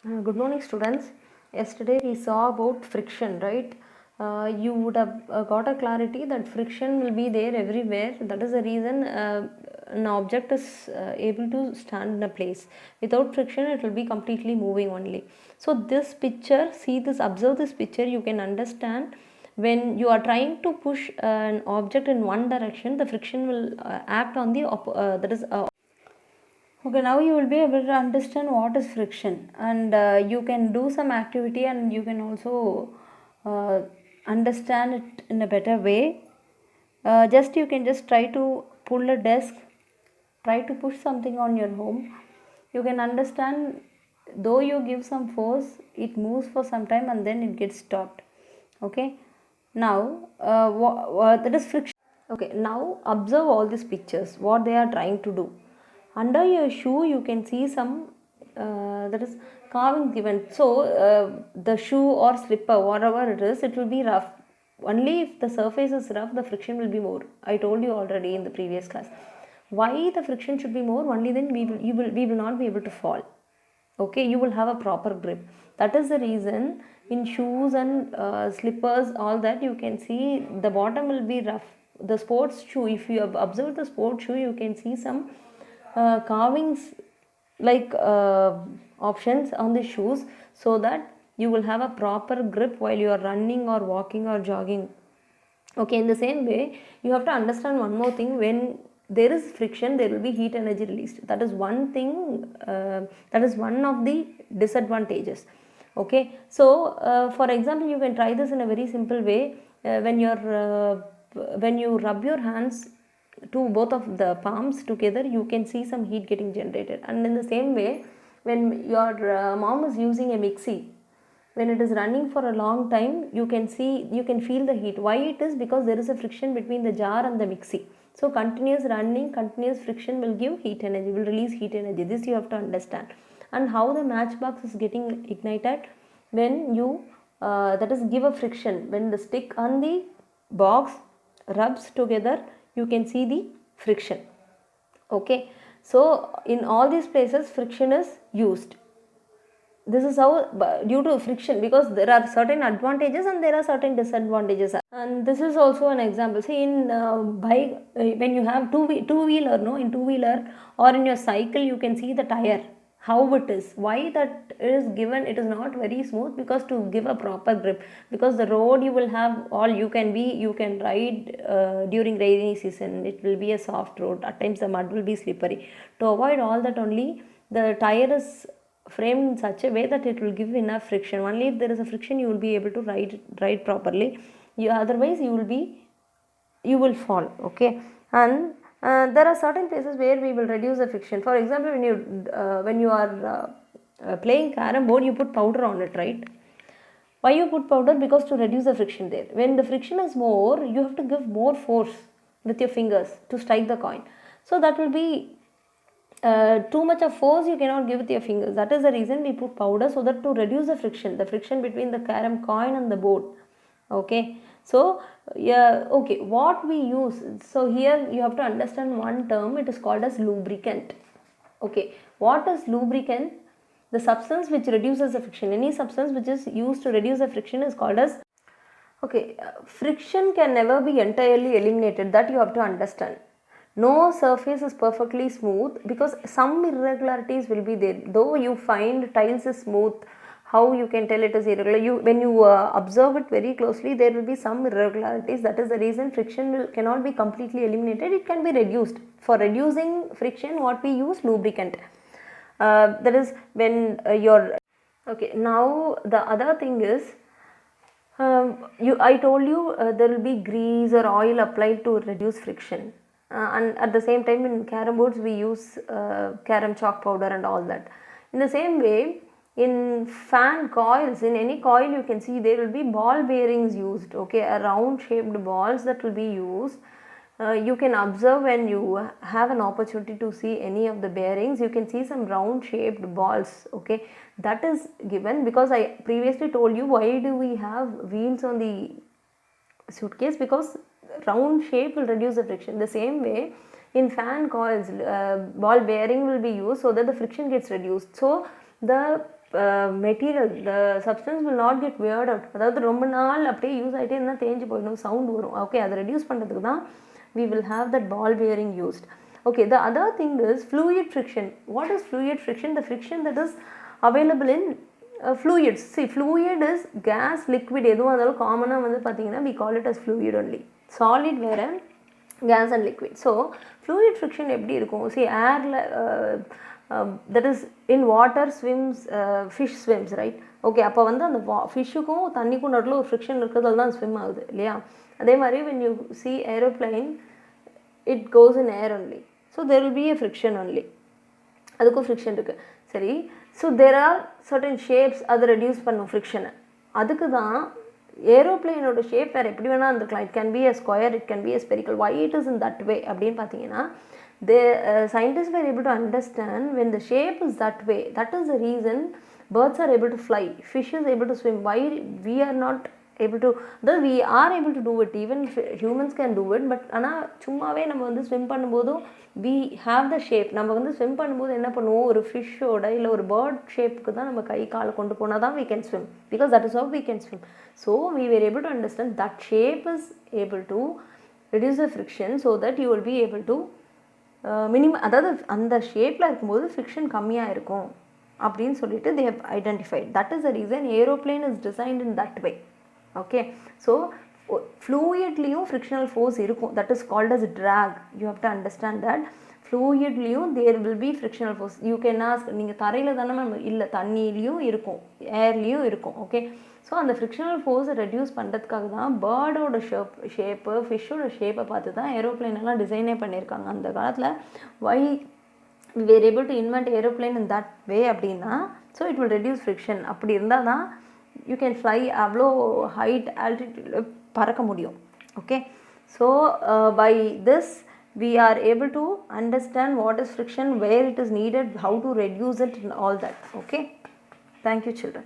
Good morning, students. Yesterday we saw about friction, right? You would have got a clarity that friction will be there everywhere. That is the reason an object is able to stand in a place. Without friction, it will be completely moving only. So this picture, see this, observe this picture. You can understand when you are trying to push an object in one direction, the friction will act on the that is Okay, now you will be able to understand what is friction, and you can do some activity and you can also uh, understand it in a better way. Just you can just try to pull a desk, try to push something on your home. You can understand, though you give some force, it moves for some time and then it gets stopped. Okay, now that is friction. Okay, now observe all these pictures, what they are trying to do. Under your shoe, you can see some that is carving given. So, the shoe or slipper, whatever it is, it will be rough. Only if the surface is rough, the friction will be more. I told you already in the previous class. Why the friction should be more? Only then we will not be able to fall. Okay, you will have a proper grip. That is the reason in shoes and slippers, all that you can see the bottom will be rough. The sports shoe, if you observe the sports shoe, you can see some carvings like options on the shoes, so that you will have a proper grip while you are running or walking or jogging. Okay, in the same way, you have to understand one more thing. When there is friction, there will be heat energy released. That is one thing, that is one of the disadvantages. Okay, so for example, you can try this in a very simple way. When you rub your hands to both of the palms together, you can see some heat getting generated. And in the same way, when your mom is using a mixie, when it is running for a long time, you can feel the heat. Why it is? Because there is a friction between the jar and the mixie. So continuous running, continuous friction will give heat energy, will release heat energy. This you have to understand. And how the matchbox is getting ignited, when you that is give a friction, when the stick on the box rubs together, you can see the friction. Okay, so in all these places friction is used. This is how, due to friction, because there are certain advantages and there are certain disadvantages. And this is also an example. See, in bike, when you have two wheeler, no, in two wheeler or in your cycle, you can see the tire, how it is. Why that is given? It is not very smooth, because to give a proper grip, because the road you will have, all you can ride during rainy season, it will be a soft road. At times the mud will be slippery. To avoid all that, only the tire is framed in such a way that it will give enough friction. Only if there is a friction, you will be able to ride properly. Otherwise you will fall. Okay, and there are certain places where we will reduce the friction. For example, when you are playing carom board, you put powder on it, right? Why you put powder? Because to reduce the friction there. When the friction is more, you have to give more force with your fingers to strike the coin. So that will be too much of force you cannot give with your fingers. That is the reason we put powder, so that to reduce the friction between the carom coin and the board. Okay, so yeah, okay, what we use. So here you have to understand one term. It is called as lubricant. Okay, what is lubricant? The substance which reduces the friction. Any substance which is used to reduce the friction is called as. Okay, friction can never be entirely eliminated. That you have to understand. No surface is perfectly smooth, because some irregularities will be there. Though you find tiles is smooth, how you can tell it is irregular? When you observe it very closely, there will be some irregularities. That is the reason friction cannot be completely eliminated. It can be reduced. For reducing friction, what we use? Lubricant. That is when your. Okay, now the other thing is, I told you there will be grease or oil applied to reduce friction, and at the same time in carom boards we use carom chalk powder and all that. In the same way, in fan coils, in any coil you can see there will be ball bearings used. Okay, a round shaped balls that will be used. You can observe when you have an opportunity to see any of the bearings, you can see some round shaped balls. Okay, that is given because I previously told you why do we have wheels on the suitcase, because round shape will reduce the friction. The same way in fan coils, ball bearing will be used so that the friction gets reduced. So the material the substance will not get weird out. அதாவது ரொம்ப நாள் அப்படியே use ஆகிட்டே இருந்தால் தேஞ்சு போயிடும், sound வரும். Okay, அதை ரெடியூஸ் பண்ணுறதுக்கு தான் we will have that ball bearing used. Okay, the other thing is fluid friction. What is fluid friction? The friction that is available in fluids. See, fluid is gas, liquid, எதுவும் இருந்தாலும் காமனாக வந்து பார்த்தீங்கன்னா we call it as fluid only. Solid வேறு, gas and liquid. So fluid friction எப்படி இருக்கும்? See, airல that is in water swims, fish swims, right? Okay, அப்போ வந்து அந்த ஃபிஷ்ஷுக்கும் தண்ணிக்கும் நடுவில் ஒரு ஃப்ரிக்ஷன் இருக்கிறதால தான் ஸ்விம் ஆகுது இல்லையா? அதே மாதிரி when you see aeroplane, it goes in air only, so there will be a friction only. அதுக்கும் ஃப்ரிக்ஷன் இருக்குது. சரி, so there are certain shapes அதை ரெடியூஸ் பண்ணும் ஃப்ரிக்ஷனை. அதுக்கு தான் ஏரோப்ளைனோட ஷேப் வேறு எப்படி வேணால் இருந்துக்கலாம். It can be a square, it can be a spherical. Why it is in that way அப்படின்னு பார்த்தீங்கன்னா, the scientists were able to understand when the shape is that way, that is the reason birds are able to fly, fish is able to swim. Why we are not able to, though we are able to do it, even humans can do it, but ஆனால் சும்மாவே நம்ம வந்து swim பண்ணும்போதும் we have the shape. நம்ம வந்து swim பண்ணும்போது என்ன பண்ணுவோம், ஒரு ஃபிஷ்ஷோட இல்லை ஒரு பேர்ட் ஷேப்புக்கு தான் நம்ம கை காலை கொண்டு போனால் தான் we can swim, because that is how we can swim. So we were able to understand that shape is able to reduce the friction so that you will be able to minimum, அதாவது அந்த ஷேப்பில் இருக்கும்போது friction கம்மியாக இருக்கும் அப்படின்னு சொல்லிட்டு they have identified. That is the reason aeroplane is designed in that way. Okay, so fluidலையும் frictional force இருக்கும், that is called as drag. You have to understand that fluidலையும் there will be frictional force. You can ask, நீங்கள் தரையில் தானே ma'am, இல்லை தண்ணிலையும் இருக்கும், ஏர்லேயும் இருக்கும். Okay, so அந்த frictional ஃபோர்ஸை reduce பண்ணுறதுக்காக தான் பேர்டோட ஷேப்பு, ஃபிஷ்ஷோட ஷேப்பை பார்த்து தான் ஏரோப்ளைனெல்லாம் டிசைனே பண்ணியிருக்காங்க அந்த காலத்தில். வை we were able to invent aeroplane in that way அப்படின்னா, so it will reduce friction. அப்படி இருந்தால் தான் you can fly அவ்வளோ ஹைட் ஆல்டிடியூடில் பறக்க முடியும். Okay, so by this we are able to understand what is friction, where it is needed, how to reduce it and all that. Okay, thank you children.